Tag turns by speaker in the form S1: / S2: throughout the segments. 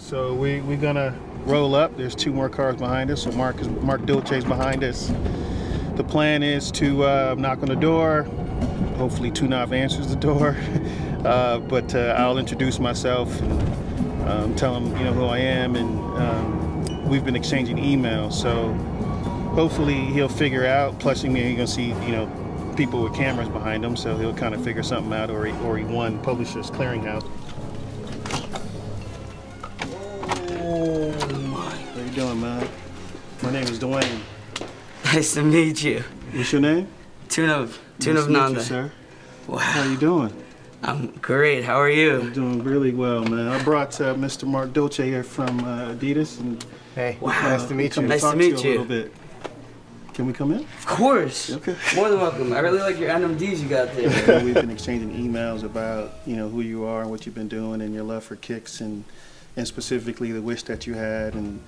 S1: So we're gonna roll up. There's 2 more cars behind us. So Mark Dolce's behind us. The plan is to knock on the door. Hopefully Tunav answers the door. But I'll introduce myself and tell him who I am, and we've been exchanging emails. So hopefully he'll figure out. Plus, you're gonna see people with cameras behind him, so he'll kind of figure something out, or he won Publishers Clearinghouse. How you doing, man? My name is Dwayne.
S2: Nice to meet you.
S1: What's your name?
S2: Tunav
S1: Nice to
S2: Nanda.
S1: meet you, sir.
S2: Wow.
S1: How you doing?
S2: I'm great. How are you?
S1: I'm doing really well, man. I brought Mr. Mark Dolce here from Adidas, and
S3: hey,
S2: wow.
S3: Nice to meet you.
S2: Nice to meet you.
S1: A little bit. Can we come in?
S2: Of course.
S1: Okay.
S2: More than welcome. I really like your NMDs you got there.
S1: We've been exchanging emails about who you are and what you've been doing and your love for kicks and specifically the wish that you had. And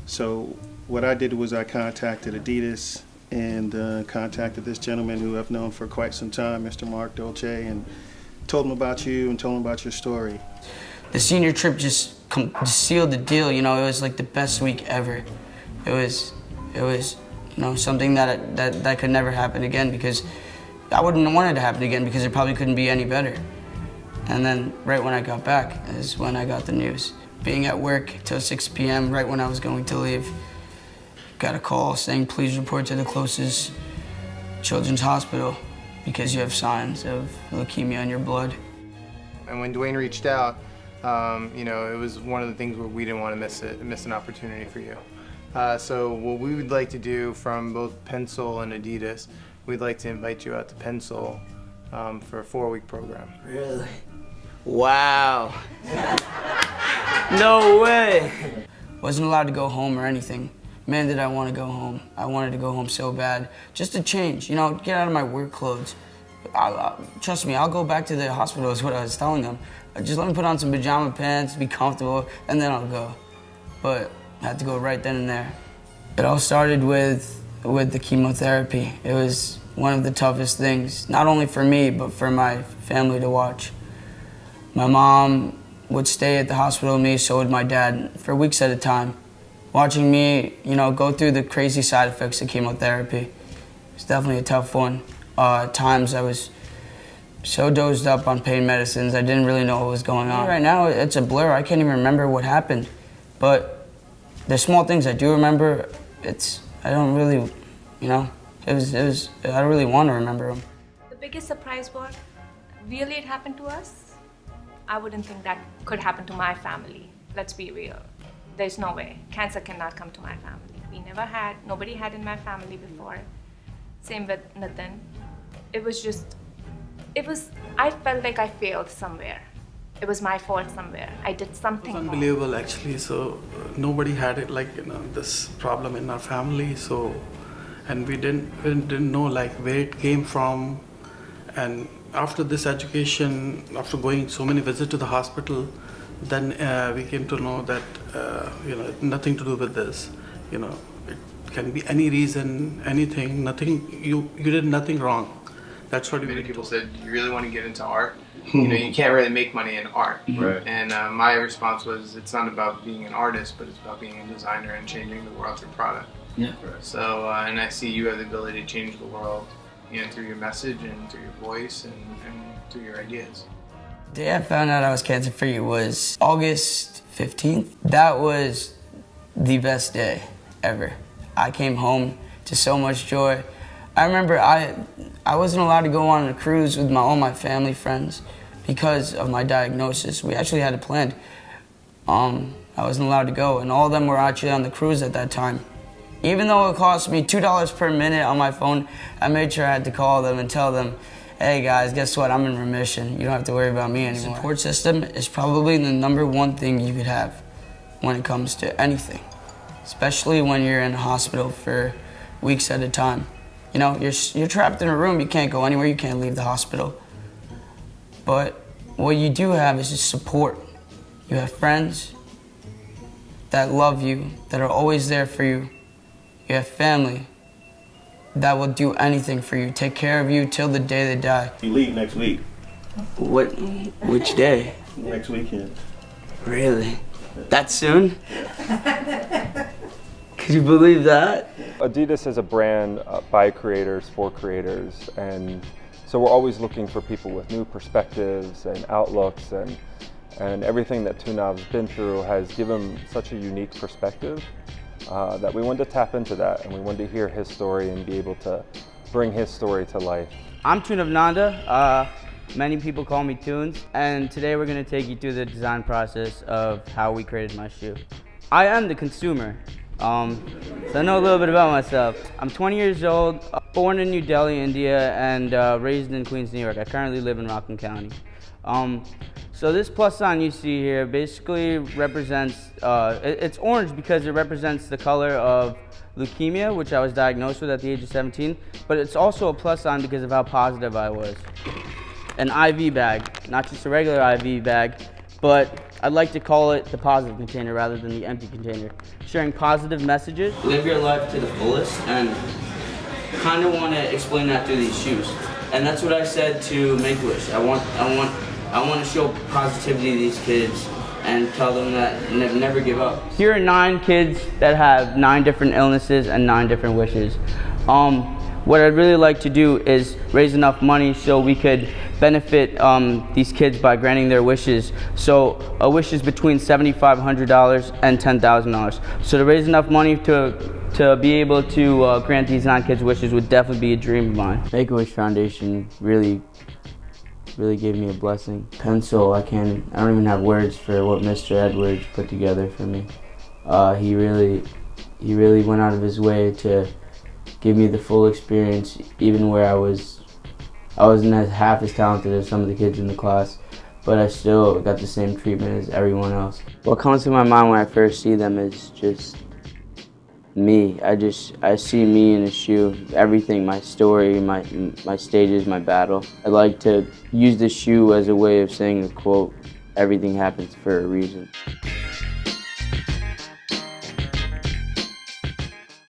S1: so what I did was I contacted Adidas and contacted this gentleman who I've known for quite some time, Mr. Mark Dolce, and told him about you and told him about your story.
S2: The senior trip just sealed the deal. It was like the best week ever. It was something that could never happen again, because I wouldn't want it to happen again, because it probably couldn't be any better. And then right when I got back is when I got the news. Being at work till 6 p.m. right when I was going to leave, got a call saying, please report to the closest children's hospital because you have signs of leukemia in your blood.
S3: And when Dwayne reached out, it was one of the things where we didn't want to miss an opportunity for you. So what we would like to do from both Pensole and Adidas, we'd like to invite you out to Pensole for a 4-week program.
S2: Really? Wow. No way. Wasn't allowed to go home or anything. Man, did I want to go home. I wanted to go home so bad. Just to change, get out of my work clothes. Trust me, I'll go back to the hospital is what I was telling them. Just let me put on some pajama pants, be comfortable, and then I'll go. But I had to go right then and there. It all started with the chemotherapy. It was one of the toughest things, not only for me, but for my family to watch. My mom would stay at the hospital with me, so would my dad, for weeks at a time. Watching me, go through the crazy side effects of chemotherapy. It's definitely a tough one. At times I was so dozed up on pain medicines, I didn't really know what was going on. Right now, it's a blur. I can't even remember what happened. But the small things I do remember, I don't really, I don't really want to remember them.
S4: The biggest surprise was, really it happened to us? I wouldn't think that could happen to my family. Let's be real. There's no way. Cancer cannot come to my family. Nobody had in my family before. Same with Nathan. I felt like I failed somewhere. It was my fault somewhere. I did something wrong.
S5: Unbelievable, actually. So nobody had it this problem in our family. So, and we didn't know where it came from. And after this education, after going so many visits to the hospital, then we came to know that nothing to do with this. It can be any reason, anything, nothing. You did nothing wrong. That's what
S3: many people said. You really want to get into art? You can't really make money in art. Right. And my response was, it's not about being an artist, but it's about being a designer and changing the world through product.
S2: Yeah.
S3: Right. So, and I see you have the ability to change the world, through your message and through your voice and through your ideas.
S2: The day I found out I was cancer-free was August 15th. That was the best day ever. I came home to so much joy. I remember I wasn't allowed to go on a cruise with all my family friends because of my diagnosis. We actually had it planned. I wasn't allowed to go, and all of them were actually on the cruise at that time. Even though it cost me $2 per minute on my phone, I made sure I had to call them and tell them, hey guys, guess what, I'm in remission. You don't have to worry about me anymore. The support system is probably the #1 thing you could have when it comes to anything, especially when you're in a hospital for weeks at a time. You're trapped in a room, you can't go anywhere, you can't leave the hospital. But what you do have is just support. You have friends that love you, that are always there for you. You have family that will do anything for you, take care of you till the day they die.
S1: You leave next week.
S2: Which day?
S1: Next weekend.
S2: Really? That soon? Could you believe that?
S6: Adidas is a brand by creators for creators, and so we're always looking for people with new perspectives and outlooks, and everything that Tunav's been through has given him such a unique perspective that we wanted to tap into that, and we wanted to hear his story and be able to bring his story to life.
S2: I'm Tunav Nanda. Many people call me Tunes, and today we're going to take you through the design process of how we created my shoe. I am the consumer, so I know a little bit about myself. I'm 20 years old, born in New Delhi, India, and raised in Queens, New York. I currently live in Rockland County. So this plus sign you see here basically represents, it's orange because it represents the color of leukemia, which I was diagnosed with at the age of 17, but it's also a plus sign because of how positive I was. An IV bag, not just a regular IV bag, but I'd like to call it the positive container rather than the empty container. Sharing positive messages. Live your life to the fullest, and kind of want to explain that through these shoes. And that's what I said to Make-A-Wish. I want to show positivity to these kids and tell them that never give up. Here are 9 kids that have 9 different illnesses and 9 different wishes. What I'd really like to do is raise enough money so we could benefit these kids by granting their wishes. So a wish is between $7,500 and $10,000. So to raise enough money to be able to grant these 9 kids wishes would definitely be a dream of mine. Make-A-Wish Foundation really gave me a blessing. Pensole, I don't even have words for what Mr. Edwards put together for me. He really went out of his way to give me the full experience, even where I wasn't half as talented as some of the kids in the class, but I still got the same treatment as everyone else. What comes to my mind when I first see them is just me. I see me in a shoe, everything, my story, my stages, my battle. I like to use the shoe as a way of saying a quote, everything happens for a reason.